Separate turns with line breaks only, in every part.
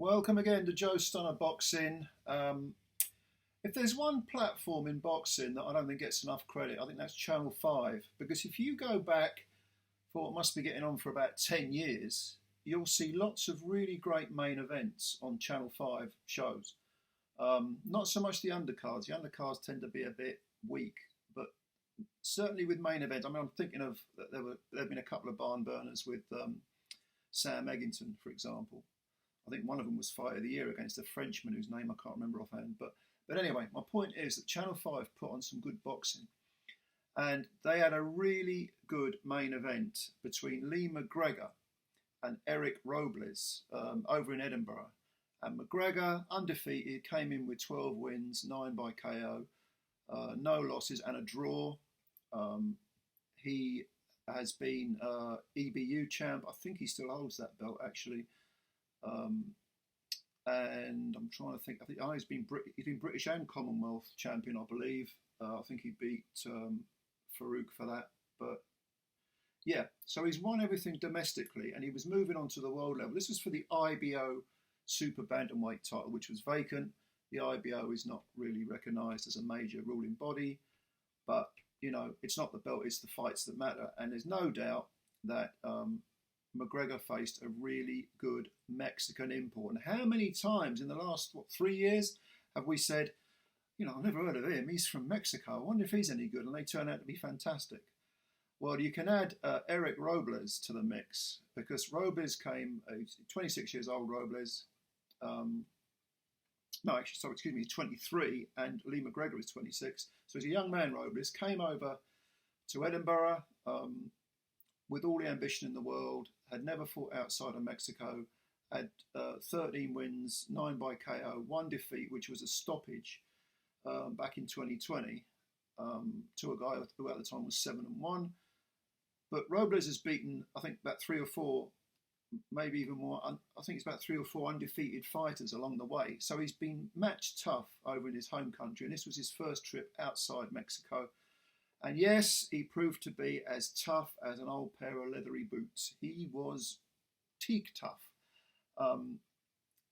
Welcome again to Joe Stunner Boxing. If there's one platform in boxing that I don't think gets enough credit, I think that's Channel 5. Because if you go back for what must be getting on for about 10 years, you'll see lots of really great main events on Channel 5 shows. Not so much the undercards. The undercards tend to be a bit weak, but certainly with main events. I mean, I'm thinking of there have been a couple of barn burners with Sam Eggington, for example. I think one of them was Fight of the Year against a Frenchman whose name I can't remember offhand. But anyway, my point is that Channel 5 put on some good boxing. And they had a really good main event between LEE McGREGOR and Erik Robles over in Edinburgh. And McGregor, undefeated, came in with 12 wins, 9 by KO, no losses and a draw. He has been EBU champ. I think he still holds that belt, actually. And I'm trying to think. I think he's been British and Commonwealth champion, I believe. I think he beat Farouk for that. But yeah, so he's won everything domestically, and he was moving on to the world level. This was for the IBO super-bantamweight title, which was vacant. The IBO is not really recognised as a major ruling body, but you know, it's not the belt; it's the fights that matter. And there's no doubt that McGregor faced a really good Mexican import. And how many times in the last 3 years have we said, you know, I've never heard of him, he's from Mexico, I wonder if he's any good, and they turn out to be fantastic. Well, you can add Erik Robles to the mix, because Robles came, 26 years old, Robles, no, actually, sorry, excuse me, he's 23, and LEE McGREGOR is 26, so he's a young man, Robles, came over to Edinburgh, with all the ambition in the world, had never fought outside of Mexico, had 13 wins, 9 by KO, 1 defeat, which was a stoppage back in 2020 to a guy who at the time was 7-1. But Robles has beaten, I think, about 3 or 4, maybe even more. I think it's about 3 or 4 undefeated fighters along the way. So he's been match tough over in his home country, and this was his first trip outside Mexico. And yes, he proved to be as tough as an old pair of leathery boots. He was teak tough.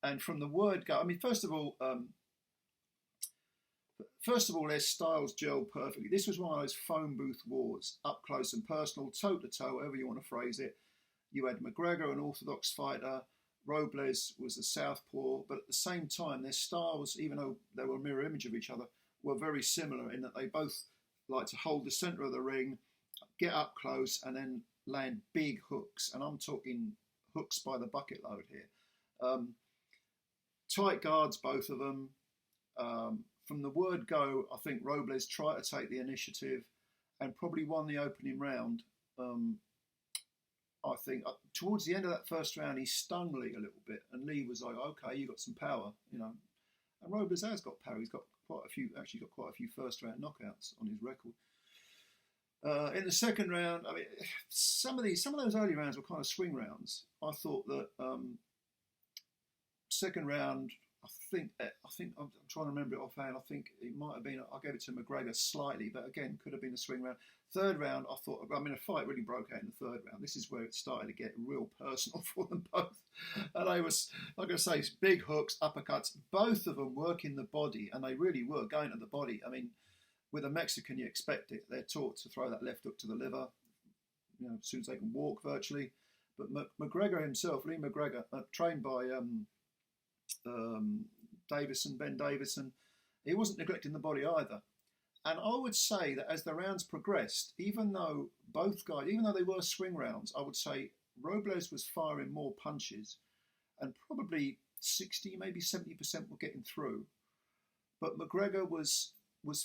And from the word go, I mean, first of all, their styles gelled perfectly. This was one of those phone booth wars, up close and personal, toe to toe, however you want to phrase it. You had McGregor, an orthodox fighter. Robles was a southpaw, but at the same time, their styles, even though they were a mirror image of each other, were very similar in that they both like to hold the centre of the ring, get up close, and then land big hooks. And I'm talking hooks by the bucket load here. Tight guards, both of them. From the word go, I think Robles tried to take the initiative and probably won the opening round. I think towards the end of that first round, he stung Lee a little bit, and Lee was like, "Okay, you got some power, you know." And Robles has got power. He's got quite a few first round knockouts on his record. In the second round, I mean, some of those early rounds were kind of swing rounds. I thought that second round, I think I'm trying to remember it offhand. I think it might have been, I gave it to McGregor slightly, but again, could have been a swing round. Third round, I thought, I mean, a fight really broke out in the third round. This is where it started to get real personal for them both. And they was, like I say, big hooks, uppercuts, both of them working the body, and they really were going to the body. I mean, with a Mexican, you expect it. They're taught to throw that left hook to the liver, you know, as soon as they can walk virtually. But McGregor himself, LEE McGREGOR, trained by Ben Davison, he wasn't neglecting the body either. And I would say that as the rounds progressed, even though they were swing rounds, I would say Robles was firing more punches, and probably 60, maybe 70% were getting through. But McGregor was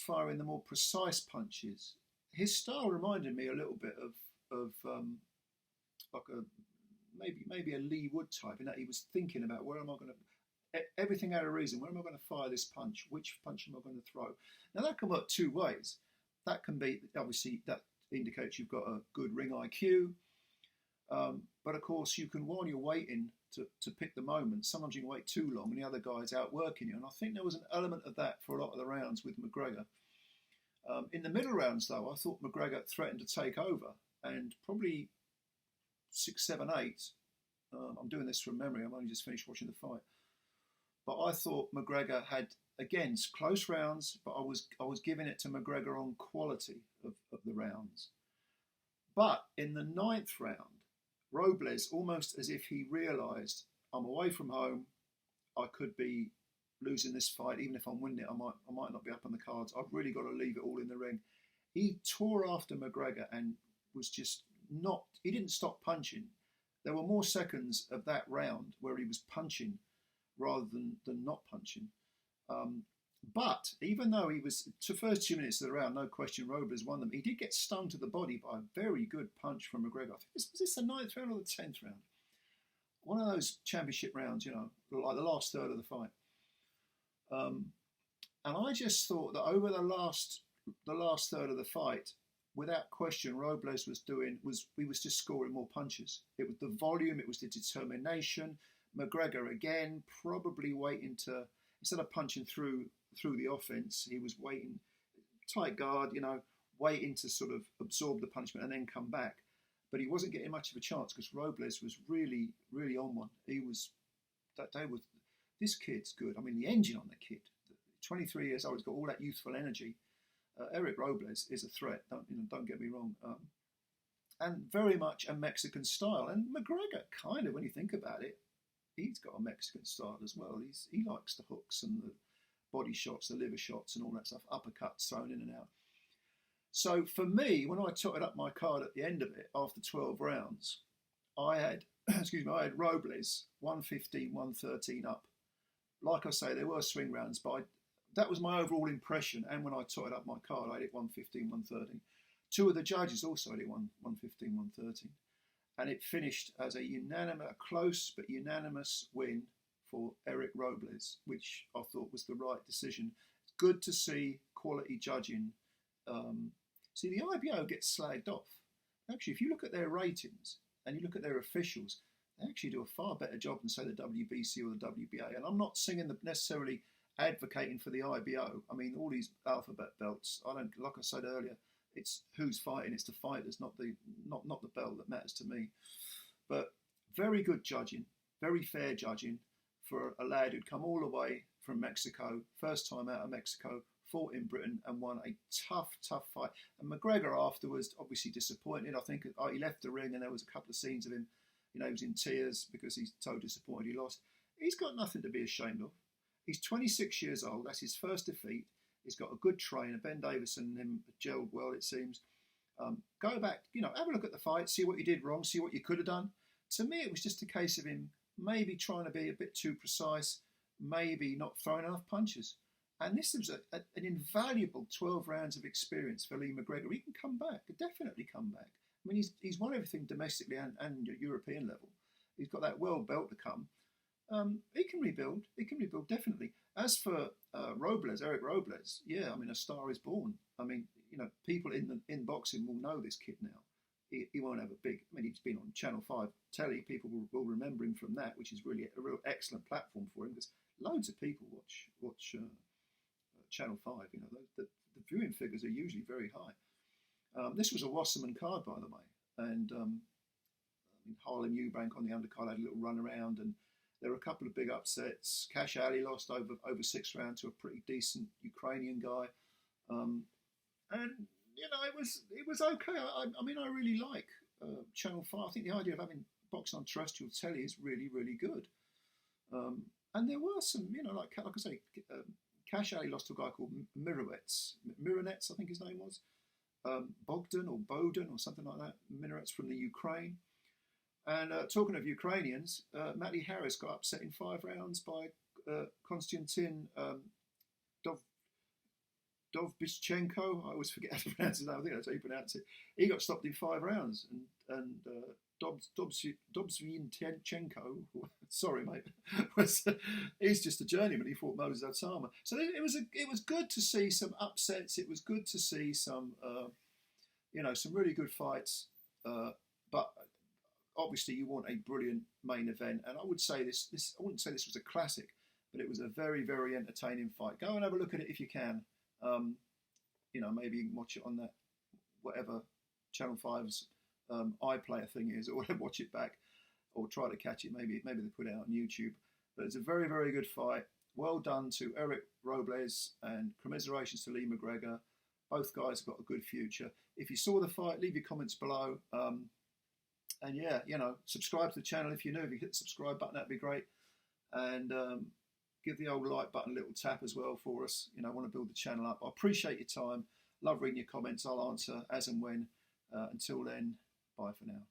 firing the more precise punches. His style reminded me a little bit of like a maybe a Lee Wood type, in that he was thinking about, where am I going to, everything had a reason. Where am I going to fire this punch? Which punch am I going to throw? Now that can work two ways. That can be, obviously, that indicates you've got a good ring IQ. But of course, you can, while you're waiting to pick the moment, sometimes you can wait too long and the other guy's outworking you. And I think there was an element of that for a lot of the rounds with McGregor. In the middle rounds, though, I thought McGregor threatened to take over, and probably 6, 7, 8. I'm doing this from memory. I've only just finished watching the fight. But I thought McGregor had, again, close rounds, but I was giving it to McGregor on quality of the rounds. But in the ninth round, Robles, almost as if he realised, I'm away from home, I could be losing this fight. Even if I'm winning it, I might not be up on the cards. I've really got to leave it all in the ring. He tore after McGregor and was just not. He didn't stop punching. There were more seconds of that round where he was punching rather than not punching. But even though he was the first 2 minutes of the round, no question, Robles won them. He did get stung to the body by a very good punch from McGregor. I think was this the ninth round or the 10th round? One of those championship rounds, like the last third of the fight. And I just thought that over the last third of the fight, without question, Robles was just scoring more punches. It was the volume, it was the determination. McGregor again, probably waiting to, instead of punching through the offense, he was waiting, tight guard, waiting to sort of absorb the punishment and then come back. But he wasn't getting much of a chance because Robles was really, really on one. This kid's good. I mean, the engine on the kid, 23 years old, he's got all that youthful energy. Erik Robles is a threat. Don't get me wrong. And very much a Mexican style. And McGregor, kind of, when you think about it, he's got a Mexican style as well. He likes the hooks and the body shots, the liver shots, and all that stuff. Uppercuts thrown in and out. So for me, when I totted up my card at the end of it, after 12 rounds, I had Robles 115, 113 up. Like I say, there were swing rounds, but that was my overall impression. And when I totted up my card, I had it 115, 113. Two of the judges also had it 115, 113. And it finished as a close but unanimous win for Erik Robles, which I thought was the right decision. It's good to see quality judging. See, the IBO gets slagged off. Actually, if you look at their ratings and you look at their officials, they actually do a far better job than, say, the WBC or the WBA. And I'm not necessarily advocating for the IBO. I mean, all these alphabet belts, like I said earlier, it's who's fighting, it's the fighters, not the belt that matters to me. But very good judging, very fair judging for a lad who'd come all the way from Mexico, first time out of Mexico, fought in Britain and won a tough fight. And McGregor afterwards, obviously disappointed. I think he left the ring and there was a couple of scenes of him, he was in tears because he's so disappointed he lost. He's got nothing to be ashamed of. He's 26 years old. That's his first defeat. He's got a good trainer, Ben Davison, and him gelled well, it seems. Go back, have a look at the fight, see what you did wrong, see what you could have done. To me, it was just a case of him maybe trying to be a bit too precise, maybe not throwing enough punches. And this was an invaluable 12 rounds of experience for LEE McGREGOR. He can come back, definitely come back. I mean, he's won everything domestically and at European level. He's got that world belt to come. He can rebuild. Definitely. As for Erik Robles, yeah, I mean, a star is born. I mean, people in boxing will know this kid now. He won't have a big. I mean, he's been on Channel 5 telly. People will remember him from that, which is really a real excellent platform for him because loads of people watch Channel 5. The viewing figures are usually very high. This was a Wasserman card, by the way, and Harlem Eubank on the undercard had a little run around, and there were a couple of big upsets. Cash Ali lost over 6 rounds to a pretty decent Ukrainian guy, and it was okay. I mean, I really like Channel 5. I think the idea of having boxing on terrestrial telly is really, really good. And there were some, like I say, Cash Ali lost to a guy called Mironets, I think his name was. Bogdan or Boden or something like that. Mironets from the Ukraine. And talking of Ukrainians, Matty Harris got upset in 5 rounds by Konstantin Dovbychenko. I always forget how to pronounce his name. I think that's how you pronounce it. He got stopped in 5 rounds, and Dovbychenko, sorry mate, he's just a journeyman. He fought Moses Osama. So it was good to see some upsets. It was good to see some some really good fights. But obviously, you want a brilliant main event, and I would say this. I wouldn't say this was a classic, but it was a very, very entertaining fight. Go and have a look at it if you can. Maybe you can watch it on that whatever Channel 5's iPlayer thing is, or watch it back, or try to catch it. Maybe they put it out on YouTube. But it's a very, very good fight. Well done to Erik Robles and commiserations to Lee McGregor. Both guys have got a good future. If you saw the fight, leave your comments below. And yeah, subscribe to the channel if you're new. If you hit the subscribe button, that'd be great. And give the old like button a little tap as well for us. I want to build the channel up. I appreciate your time. Love reading your comments. I'll answer as and when. Until then, bye for now.